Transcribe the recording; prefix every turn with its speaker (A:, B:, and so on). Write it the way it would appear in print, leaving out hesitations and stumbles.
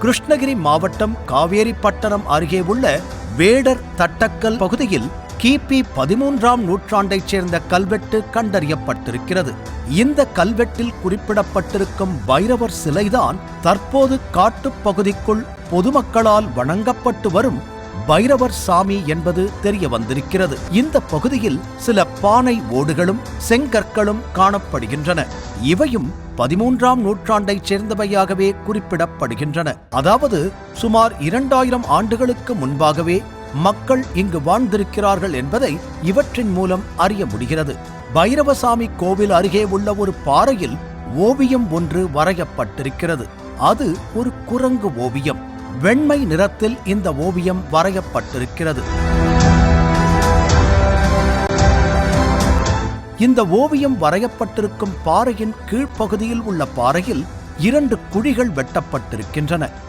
A: கிருஷ்ணகிரி மாவட்டம் காவேரிப்பட்டணம் அருகே உள்ள வேடர் தட்டக்கல் பகுதியில் கிபி 13ஆம் நூற்றாண்டைச் சேர்ந்த கல்வெட்டு கண்டறியப்பட்டிருக்கிறது. இந்த கல்வெட்டில் குறிப்பிடப்பட்டிருக்கும் பைரவர் சிலைதான் தற்போது காட்டுப்பகுதிக்குள் பொதுமக்களால் வணங்கப்பட்டு வரும் பைரவர் சாமி என்பது தெரிய வந்திருக்கிறது. இந்த பகுதியில் சில பானை ஓடுகளும் செங்கற்களும் காணப்படுகின்றன. இவையும் 13ஆம் நூற்றாண்டைச் சேர்ந்தவையாகவே குறிப்பிடப்படுகின்றன. அதாவது சுமார் 2000 ஆண்டுகளுக்கு முன்பாகவே மக்கள் இங்கு வாழ்ந்திருக்கிறார்கள் என்பதை இவற்றின் மூலம் அறிய முடிகிறது. பைரவசாமி கோவில் அருகே உள்ள ஒரு பாறையில் ஓவியம் ஒன்று வரையப்பட்டிருக்கிறது. அது ஒரு குரங்கு ஓவியம். வெண்மை நிறத்தில் இந்த ஓவியம் வரையப்பட்டிருக்கிறது. இந்த ஓவியம் வரையப்பட்டிருக்கும் பாறையின் கீழ்ப்பகுதியில் உள்ள பாறையில் 2 குழிகள் வெட்டப்பட்டிருக்கின்றன.